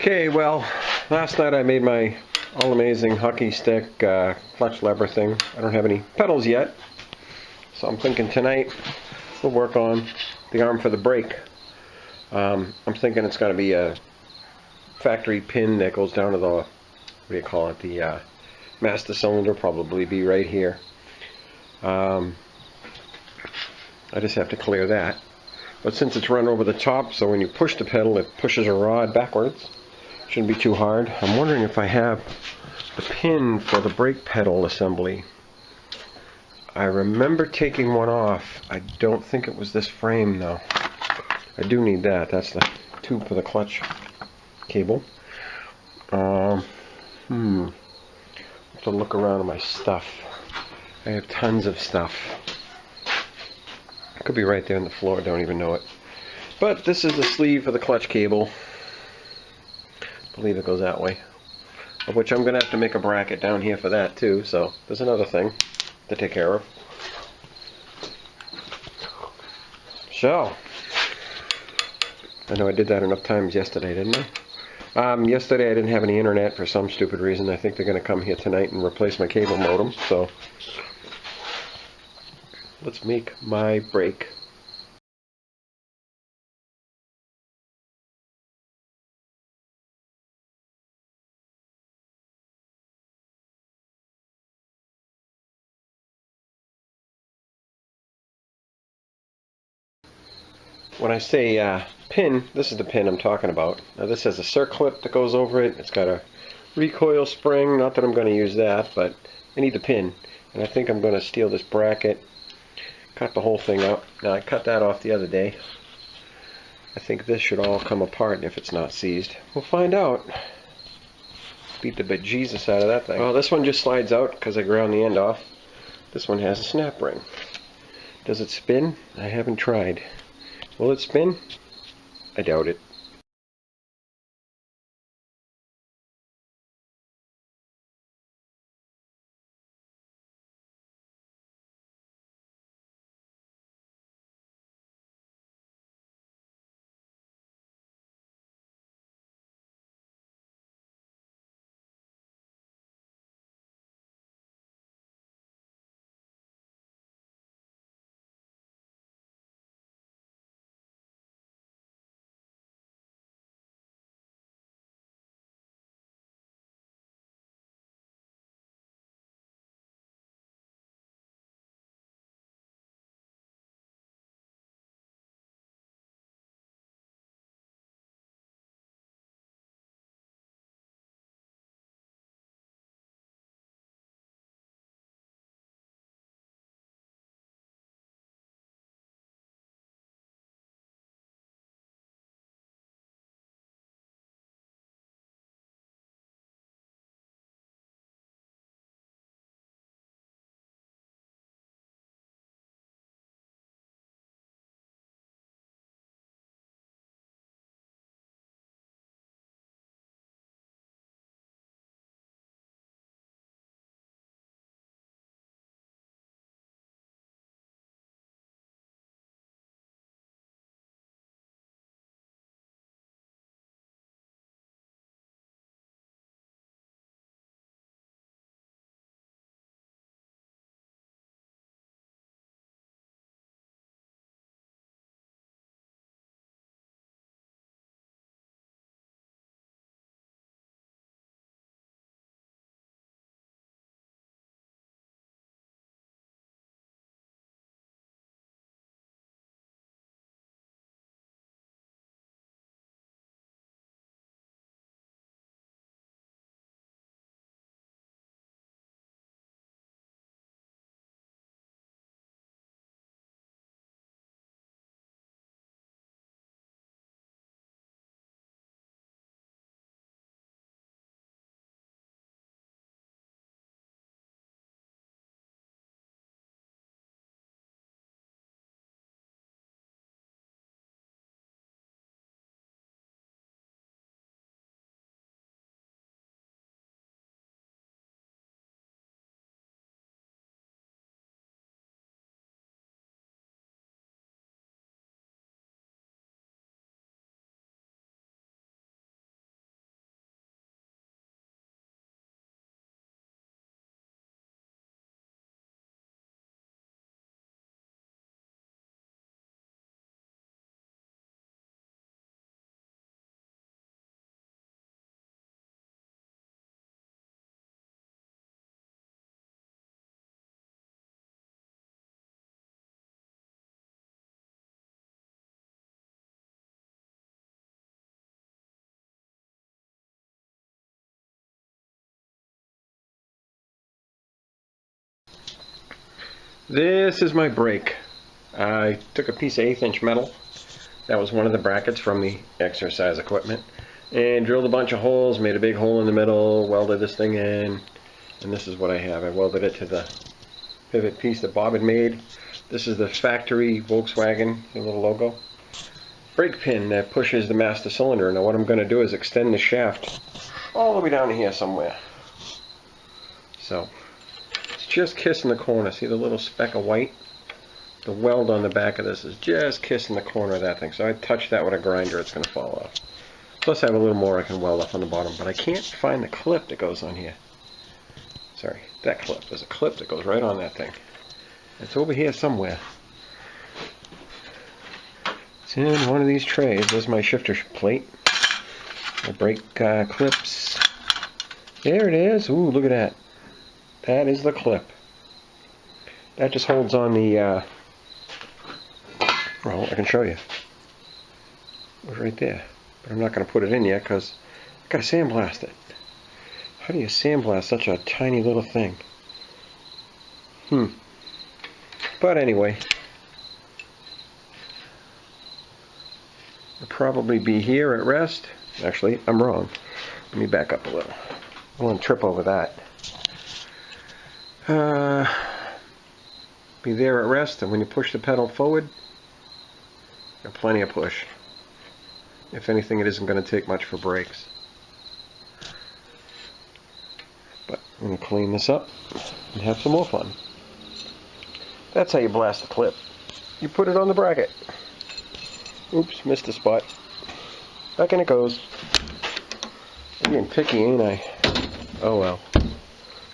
Okay, well, last night I made my all-amazing hockey stick clutch lever thing. I don't have any pedals yet, so I'm thinking tonight we'll work on the arm for the brake. I'm thinking it's going to be a factory pin that goes down to the, what do you call it, the master cylinder, probably be right here. I just have to clear that. But since it's run over the top, so when you push the pedal, it pushes a rod backwards. Shouldn't be too hard. I'm wondering if I have the pin for the brake pedal assembly. I remember taking one off. I don't think it was this frame though. I do need that. That's the tube for the clutch cable. Have to look around at my stuff. I have tons of stuff. It could be right there on the floor. Don't even know it. But this is the sleeve for the clutch cable. I believe it goes that way. Of which I'm going to have to make a bracket down here for that too. So there's another thing to take care of. So I know I did that enough times yesterday, didn't I? Yesterday I didn't have any internet for some stupid reason. I think they're going to come here tonight and replace my cable modem. So let's make my brake. When I say pin, this is the pin I'm talking about. Now this has a circlip that goes over it. It's got a recoil spring. Not that I'm going to use that, but I need the pin. And I think I'm going to steal this bracket, cut the whole thing out. Now I cut that off the other day. I think this should all come apart if it's not seized. We'll find out. Beat the bejesus out of that thing. Well, this one just slides out because I ground the end off. This one has a snap ring. Does it spin? I haven't tried. Will it spin? I doubt it. This is my brake. I took a piece of 1/8 inch metal. That was one of the brackets from the exercise equipment. And drilled a bunch of holes, made a big hole in the middle, welded this thing in. And this is what I have. I welded it to the pivot piece that Bob had made. This is the factory Volkswagen, the little logo. Brake pin that pushes the master cylinder. Now what I'm going to do is extend the shaft all the way down here somewhere. So, it's just kissing the corner. See the little speck of white? The weld on the back of this is just kissing the corner of that thing. So I touch that with a grinder, it's going to fall off. Plus I have a little more I can weld up on the bottom, but I can't find the clip that goes on here. Sorry, that clip. There's a clip that goes right on that thing. It's over here somewhere. It's in one of these trays. There's my shifter plate. My brake clips. There it is. Ooh, look at that. That is the clip. That just holds on the, well, I can show you. It was right there. But I'm not going to put it in yet because I've got to sandblast it. How do you sandblast such a tiny little thing? But anyway, it'll probably be here at rest. Actually, I'm wrong. Let me back up a little. I want to trip over that. Be there at rest, and when you push the pedal forward, got plenty of push. If anything, it isn't going to take much for brakes. But I'm going to clean this up and have some more fun. That's how you blast the clip. You put it on the bracket. Oops, missed a spot. Back in it goes. I'm getting picky, ain't I? Oh well.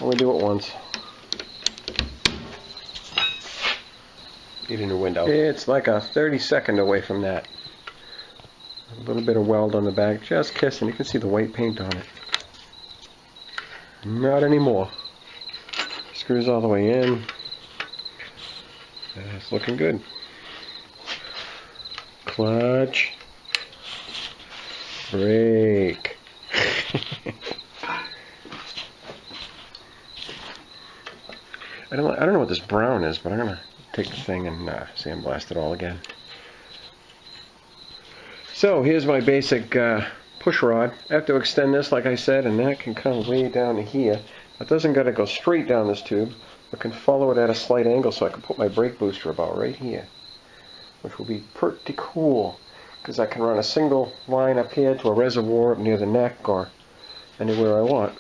Only do it once. Get in the window. It's like a 30-second away from that. A little bit of weld on the back, just kissing. You can see the white paint on it. Not anymore. Screws all the way in. It's looking good. Clutch. Brake. I don't know what this brown is, but I'm gonna take the thing and sandblast it all again. So here's my basic push rod. I have to extend this, like I said, and that can come way down to here. It doesn't got to go straight down this tube. I can follow it at a slight angle, so I can put my brake booster about right here, which will be pretty cool, because I can run a single line up here to a reservoir up near the neck or anywhere I want.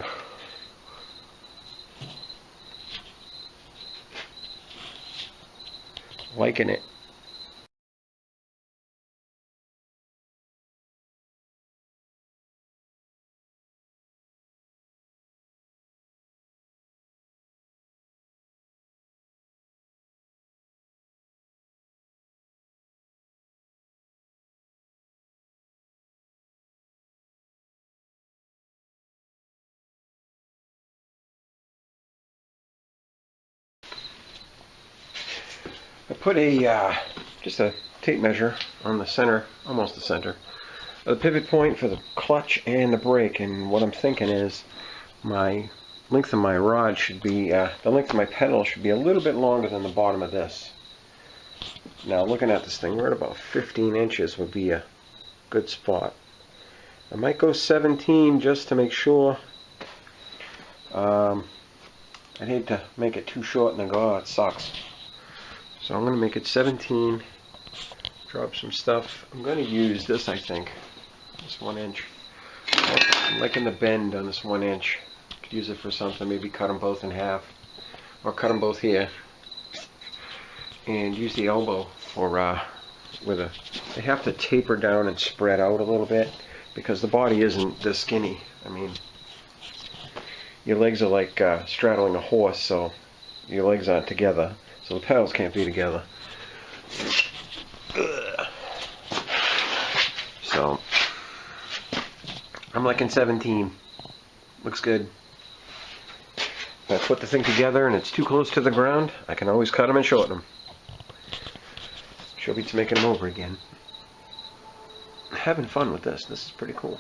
Liking it. I put just a tape measure on the center, almost the center, of the pivot point for the clutch and the brake, and what I'm thinking is my length of my rod should be, the length of my pedal should be a little bit longer than the bottom of this. Now looking at this thing, we're at about 15 inches would be a good spot. I might go 17 just to make sure. I'd hate to make it too short and then go, oh, it sucks. So I'm going to make it 17, drop some stuff. I'm going to use this, I think, this 1 inch. I'm liking the bend on this 1 inch. Could use it for something, maybe cut them both in half, or cut them both here, and use the elbow for, they have to taper down and spread out a little bit, because the body isn't this skinny. I mean, your legs are like straddling a horse, so your legs aren't together. So the pedals can't be together. So I'm liking 17. Looks good. If I put the thing together and it's too close to the ground, I can always cut them and shorten them. She'll be making them over again. Having fun with this. This is pretty cool.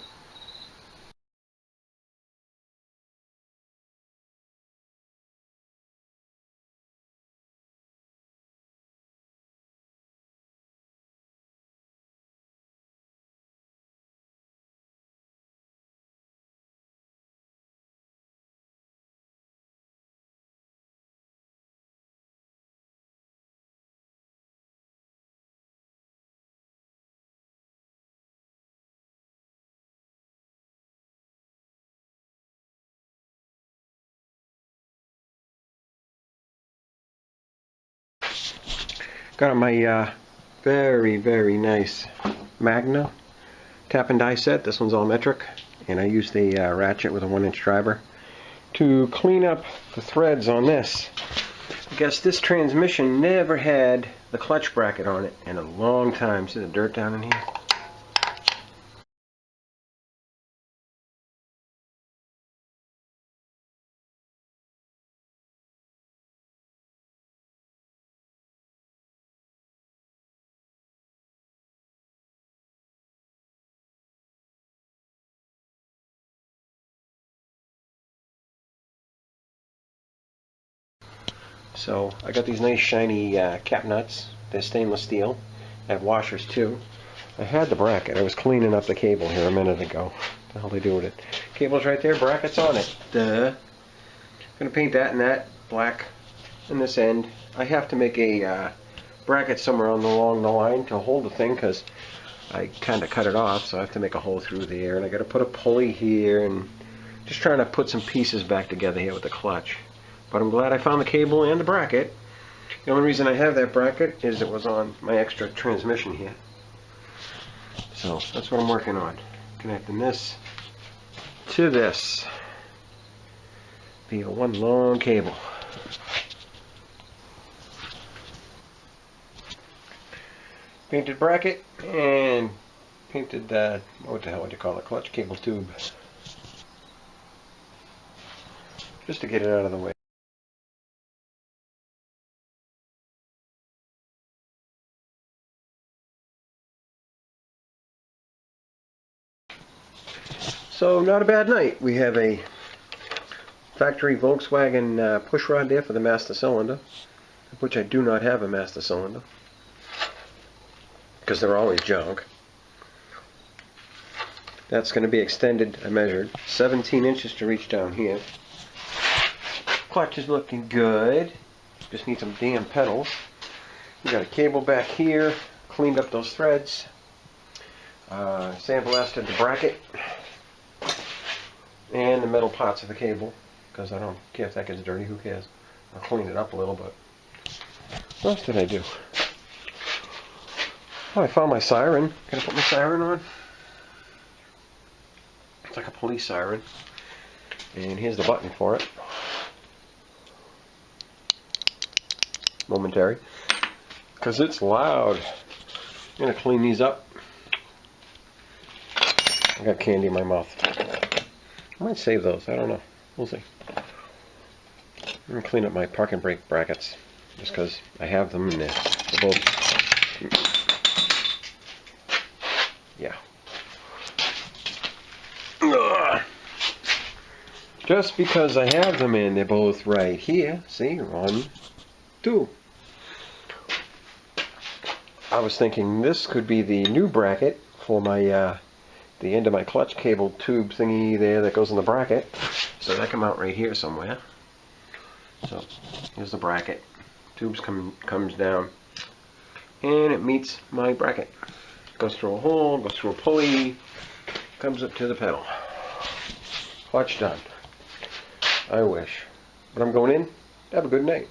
Got my very, very nice Magna tap and die set. This one's all metric, and I used a ratchet with a 1-inch driver to clean up the threads on this. I guess this transmission never had the clutch bracket on it in a long time. See the dirt down in here? So I got these nice shiny cap nuts. They're stainless steel. I have washers too. I had the bracket. I was cleaning up the cable here a minute ago. What the hell they do with it? Cable's right there, bracket's on it. Duh. Gonna paint that and that black in this end. I have to make a bracket somewhere along the line to hold the thing because I kind of cut it off, so I have to make a hole through there, and I got to put a pulley here, and just trying to put some pieces back together here with the clutch. But I'm glad I found the cable and the bracket. The only reason I have that bracket is it was on my extra transmission here. So that's what I'm working on. Connecting this to this via one long cable. Painted bracket and painted, what the hell would you call it, clutch cable tube. Just to get it out of the way. So not a bad night. We have a factory Volkswagen push rod there for the master cylinder, which I do not have a master cylinder because they're always junk. That's going to be extended, I measured, 17 inches to reach down here. Clutch is looking good. Just need some damn pedals. We got a cable back here, cleaned up those threads, sandblasted the bracket and the metal parts of the cable, because I don't care if that gets dirty, who cares? I'll clean it up a little bit. What else did I do? Oh, I found my siren. Can I put my siren on? It's like a police siren. And here's the button for it. Momentary. Because it's loud. I'm going to clean these up. I got candy in my mouth. I might save those. I don't know. We'll see. I'm going to clean up my parking brake brackets. Just because I have them and they're both... Yeah. Ugh. Just because I have them in, they're both right here. See? 1, 2. I was thinking this could be the new bracket for my the end of my clutch cable tube thingy there that goes in the bracket. So that come out right here somewhere. So here's the bracket. Tubes comes down and it meets my bracket. Goes through a hole, goes through a pulley, comes up to the pedal. Clutch done. I wish. But I'm going in. Have a good night.